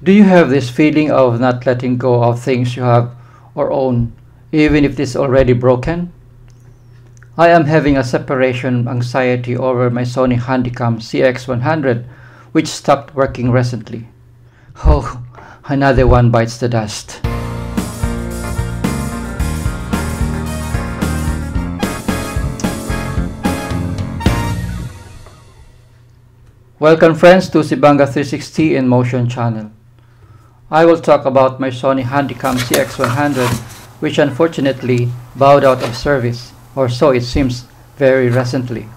Do you have this feeling of not letting go of things you have or own, even if it is already broken? I am having a separation anxiety over my Sony Handycam CX100, which stopped working recently. Oh, another one bites the dust. Welcome friends to Sibanga 360 inMotion channel. I will talk about my Sony Handycam CX100, which unfortunately bowed out of service, or so it seems, very recently.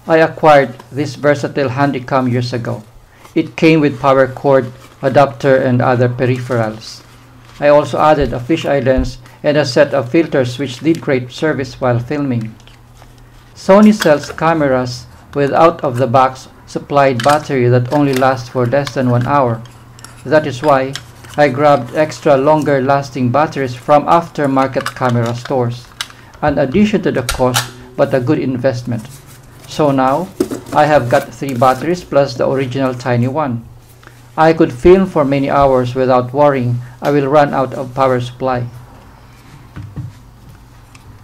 I acquired this versatile Handycam years ago. It came with power cord, adapter, and other peripherals. I also added a fisheye lens and a set of filters which did great service while filming. Sony sells cameras with out-of-the-box supplied battery that only lasts for less than 1 hour. That is why I grabbed extra longer lasting batteries from aftermarket camera stores, an addition to the cost but a good investment. So now I have got 3 batteries plus the original tiny one. I could film for many hours without worrying I will run out of power supply.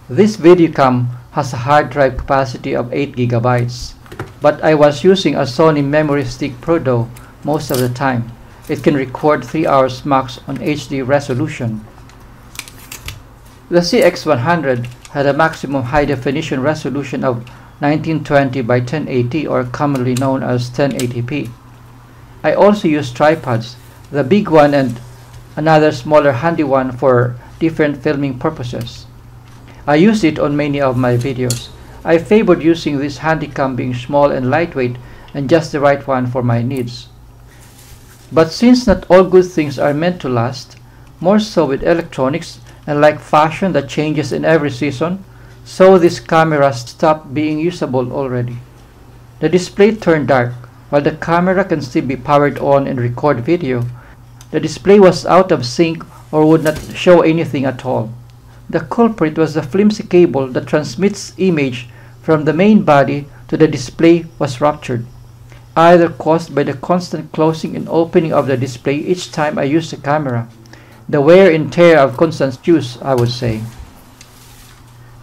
This Videocam has a hard drive capacity of 8 GB, but I was using a Sony Memory Stick Pro most of the time. It can record 3 hours max on HD resolution. The CX100 had a maximum high definition resolution of 1920 by 1080, or commonly known as 1080p. I also used tripods, the big one and another smaller handy one, for different filming purposes. I used it on many of my videos. I favored using this Handycam being small and lightweight and just the right one for my needs. But since not all good things are meant to last, more so with electronics, and like fashion that changes in every season, so this camera stopped being usable already. The display turned dark. While the camera can still be powered on and record video, the display was out of sync or would not show anything at all. The culprit was the flimsy cable that transmits image from the main body to the display was ruptured, either caused by the constant closing and opening of the display each time I used the camera. The wear and tear of constant use, I would say.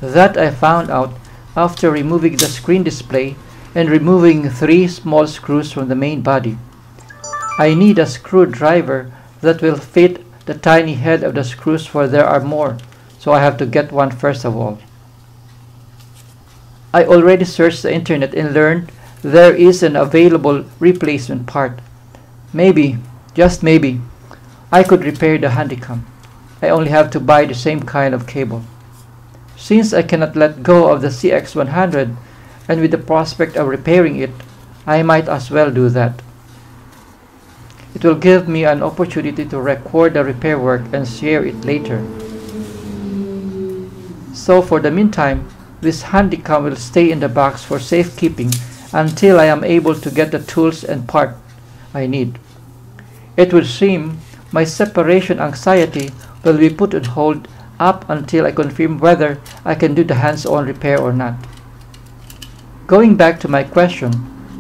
That I found out after removing the screen display and removing 3 small screws from the main body. I need a screwdriver that will fit the tiny head of the screws, for there are more, so I have to get one first of all. I already searched the internet and learned there is an available replacement part. Maybe, just maybe, I could repair the Handycam. I only have to buy the same kind of cable. Since I cannot let go of the CX100, and with the prospect of repairing it, I might as well do that. It will give me an opportunity to record the repair work and share it later. So for the meantime, this Handycam will stay in the box for safekeeping until I am able to get the tools and part I need. It would seem my separation anxiety will be put on hold up until I confirm whether I can do the hands-on repair or not. Going back to my question,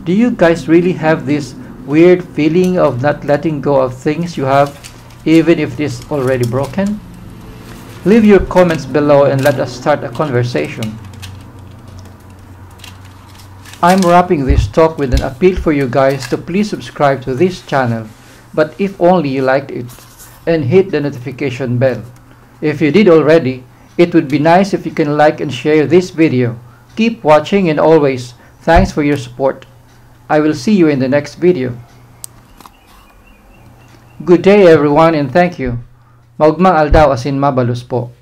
do you guys really have this weird feeling of not letting go of things you have, even if it is already broken? Leave your comments below and let us start a conversation. I'm wrapping this talk with an appeal for you guys to please subscribe to this channel, but if only you liked it, and hit the notification bell. If you did already, it would be nice if you can like and share this video. Keep watching, and always, thanks for your support. I will see you in the next video. Good day everyone, and thank you. Maugmang aldaw asin mabalus po.